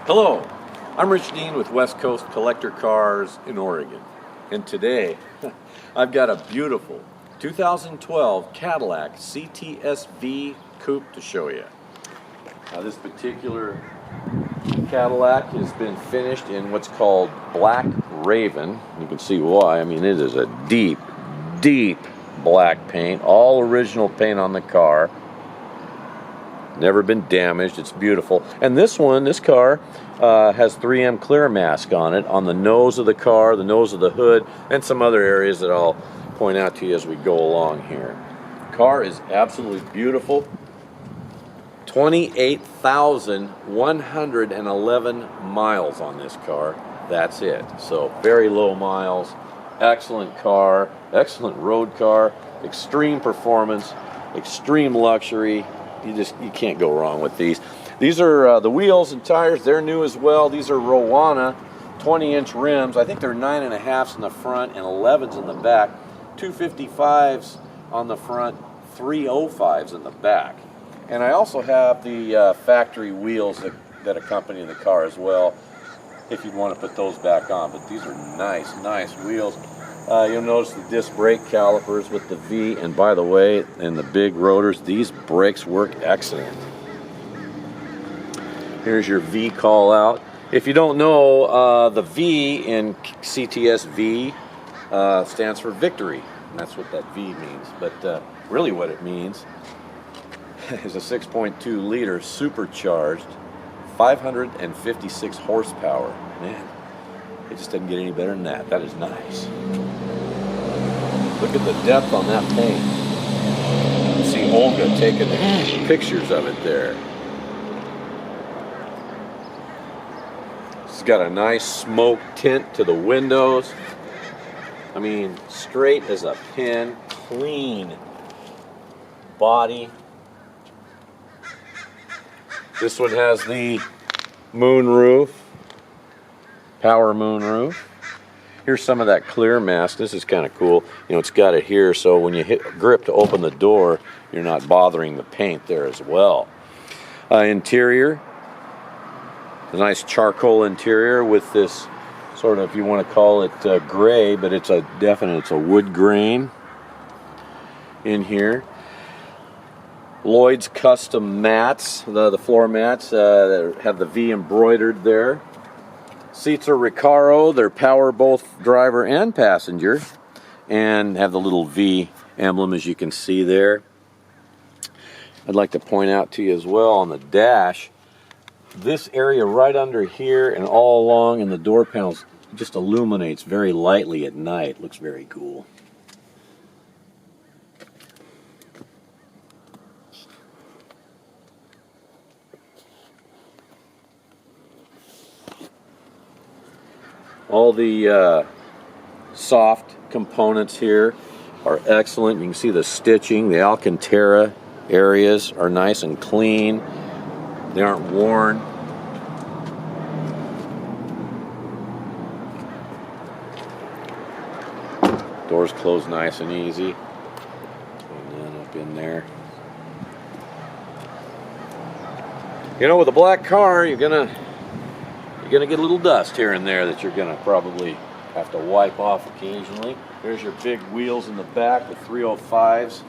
Hello, I'm Rich Dean with West Coast Collector Cars in Oregon, and today I've got a beautiful 2012 Cadillac CTS V Coupe to show you. Now this particular Cadillac has been finished in what's called Black Raven. You can see why. I mean, it is a deep, deep black paint, all original paint on the car. Never been damaged. It's beautiful. And this car has 3M clear mask on it, on the nose of the car, the nose of the hood, and some other areas that I'll point out to you as we go along here. The car is absolutely beautiful. 28,111 miles on this car. That's it. So very low miles. Excellent car. Excellent road car. Extreme performance. Extreme luxury. You can't go wrong with these. These are the wheels and tires. They're new as well. These are Rowana 20-inch rims. I think they're 9.5s in the front and 11s in the back. 255s on the front, 305s in the back. And I also have the factory wheels that accompany the car as well, if you'd want to put those back on. But these are nice, nice wheels. You'll notice the disc brake calipers with the V, and by the way, and the big rotors, these brakes work excellent. Here's your V call out. If you don't know, the V in CTS V stands for victory, and that's what that V means. But really what it means is a 6.2 liter supercharged 556 horsepower. Man, it just doesn't get any better than that. That is nice. Look at the depth on that paint. You see Olga taking pictures of it there. It's got a nice smoke tint to the windows. I mean, straight as a pin, clean body. This one has the moonroof, power moonroof. Here's some of that clear mask. This is kind of cool. You know, it's got it here, so when you hit grip to open the door, you're not bothering the paint there as well. Interior, a nice charcoal interior with this sort of, if you want to call it gray, but it's a wood grain in here. Lloyd's custom mats, the floor mats that have the V embroidered there. Seats are Recaro. They're power both driver and passenger, and have the little V emblem, as you can see there. I'd like to point out to you as well on the dash, this area right under here and all along in the door panels just illuminates very lightly at night. Looks very cool. All the soft components here are excellent. You can see the stitching. The Alcantara areas are nice and clean. They aren't worn. Doors close nice and easy. And then up in there. You know, with a black car, you're gonna get a little dust here and there that you're gonna probably have to wipe off occasionally. There's your big wheels in the back, the 305s.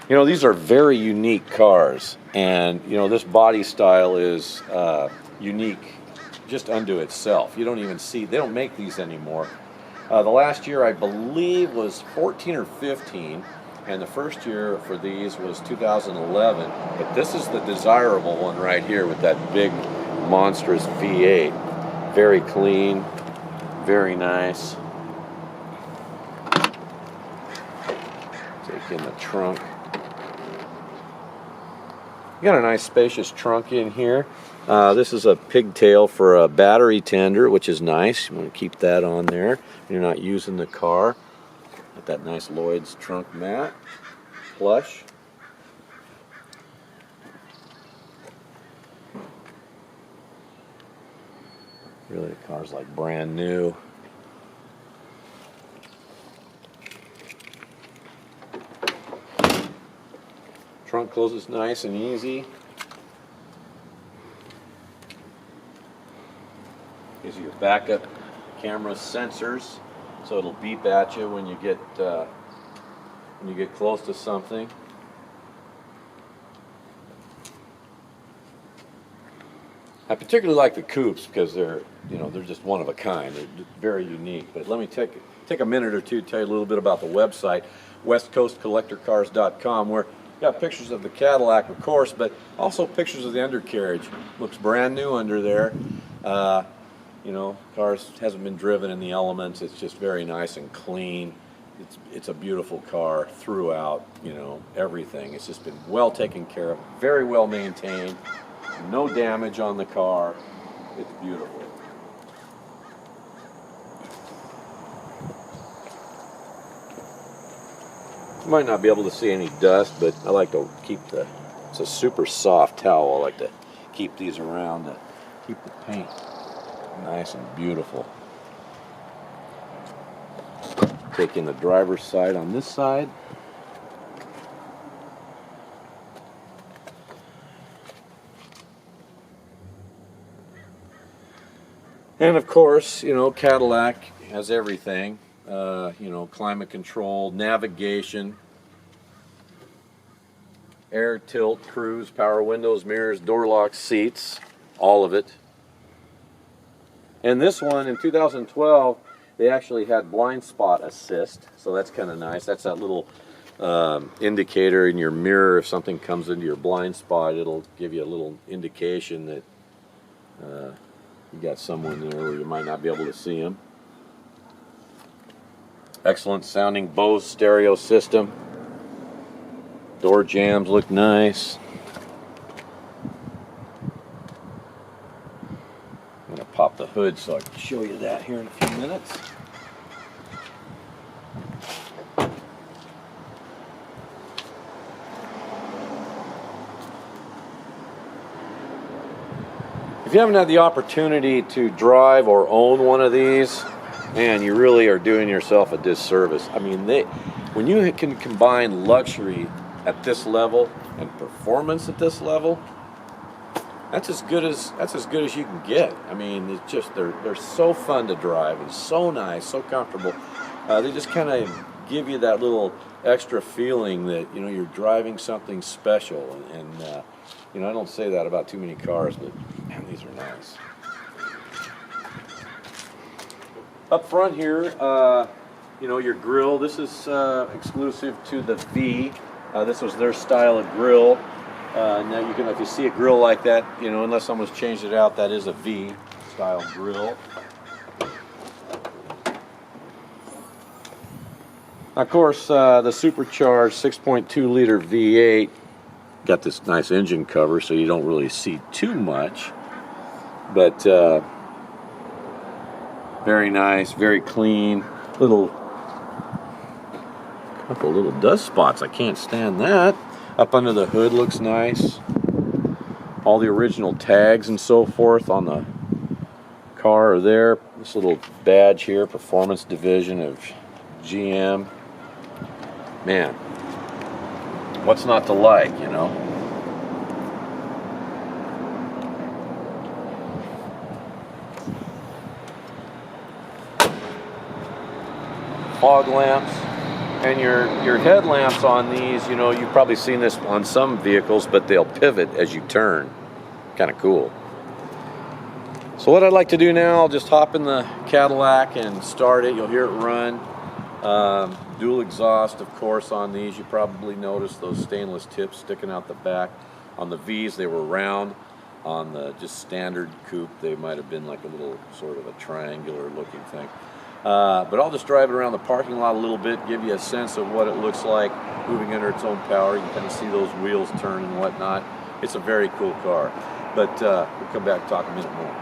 You know, these are very unique cars, and you know, this body style is unique just unto itself. You don't even see, they don't make these anymore. The last year, I believe, was 14 or 15. And the first year for these was 2011, but this is the desirable one right here with that big monstrous V8. Very clean, very nice. Take in the trunk. You got a nice spacious trunk in here. This is a pigtail for a battery tender, which is nice. You want to keep that on there when you're not using the car. Got that nice Lloyd's trunk mat, plush. Really, the car's like brand new. Trunk Trunk closes nice and easy. Gives you your backup camera sensors, so it'll beep at you when you get close to something. I particularly like the coupes because they're just one of a kind. They're very unique. But let me take a minute or two to tell you a little bit about the website, westcoastcollectorcars.com, where we got pictures of the Cadillac, of course, but also pictures of the undercarriage. Looks brand new under there. Cars hasn't been driven in the elements. It's just very nice and clean. It's a beautiful car throughout. Everything. It's just been well taken care of, very well maintained. No damage on the car. It's beautiful. You might not be able to see any dust, but I like to keep it's a super soft towel. I like to keep these around to keep the paint nice and beautiful. Taking the driver's side on this side. And of course, Cadillac has everything. Climate control, navigation, air tilt, cruise, power windows, mirrors, door locks, seats, all of it. And this one in 2012, they actually had blind spot assist, so that's kind of nice. That's that little indicator in your mirror. If something comes into your blind spot, it'll give you a little indication that you got someone there where you might not be able to see them. Excellent sounding Bose stereo system. Door jambs look nice. I'm going to pop the hood so I can show you that here in a few minutes. If you haven't had the opportunity to drive or own one of these, man, you really are doing yourself a disservice. I mean, when you can combine luxury at this level and performance at this level, that's as good as you can get. I mean, it's just they're so fun to drive and so nice, so comfortable. They just kind of give you that little extra feeling that you're driving something special. And I don't say that about too many cars, but man, these are nice. Up front here, your grill. This is exclusive to the V. This was their style of grill. Now if you see a grill like that, unless someone's changed it out, that is a V style grill. Of course, the supercharged 6.2 liter V8 got this nice engine cover, so you don't really see too much, but very nice, very clean. Couple little dust spots. I can't stand that. Up under the hood looks nice. All the original tags and so forth on the car are there. This little badge here, Performance Division of GM. Man, what's not to like, Fog lamps. And your headlamps on these, you've probably seen this on some vehicles, but they'll pivot as you turn. Kind of cool. So what I'd like to do now, I'll just hop in the Cadillac and start it. You'll hear it run. Dual exhaust, of course, on these. You probably noticed those stainless tips sticking out the back. On the V's, they were round. On the just standard coupe, they might have been like a little sort of a triangular looking thing. But I'll just drive it around the parking lot a little bit, give you a sense of what it looks like moving under its own power. You can kind of see those wheels turn and whatnot. It's a very cool car. But we'll come back and talk a minute more.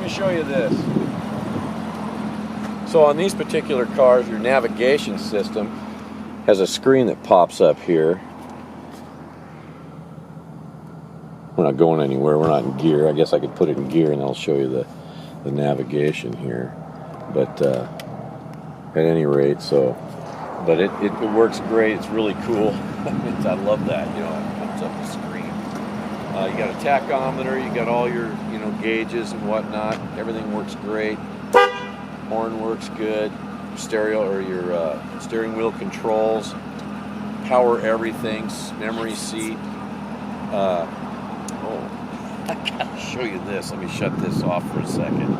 me show you this. So on these particular cars, your navigation system has a screen that pops up here. We're not going anywhere, we're not in gear. I guess I could put it in gear and I'll show you the navigation here. But at any rate, but it works great. It's really cool. I love that, you know, it comes up the screen. You got a tachometer, you got all your, you know, gauges and whatnot. Everything works great. Horn works good. Stereo or your steering wheel controls, power everything, memory seat. Oh, I gotta show you this. Let me shut this off for a second.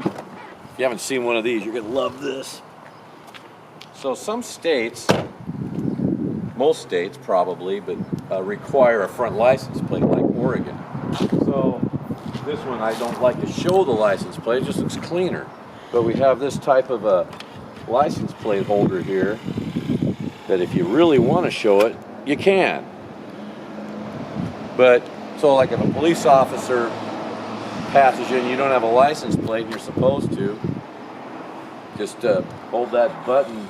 If you haven't seen one of these, you're gonna love this. So some states, most states probably, but require a front license plate, like Oregon. So this one, I don't like to show the license plate, it just looks cleaner. But we have this type of a license plate holder here that if you really want to show it, you can. But, so like if a police officer passes you and you don't have a license plate and you're supposed to, just hold that button,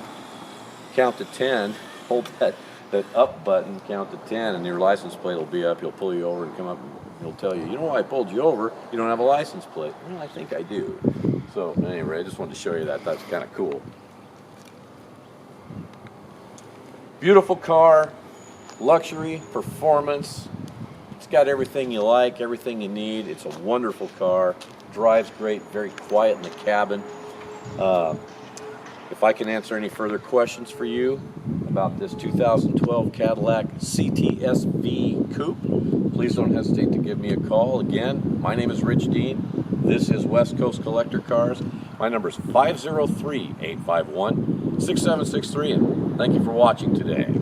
count to 10, hold that up button, count to 10, and your license plate will be up. He'll pull you over and come up and he'll tell you, you know why I pulled you over? You don't have a license plate. Well, I think I do. So anyway, I just wanted to show you that. That's kind of cool. Beautiful car, luxury, performance. It's got everything you like, everything you need. It's a wonderful car. Drives great, very quiet in the cabin. If I can answer any further questions for you about this 2012 Cadillac CTS V Coupe, please don't hesitate to give me a call. Again, my name is Rich Dean. This is West Coast Collector Cars. My number is 503-851-6763, and thank you for watching today.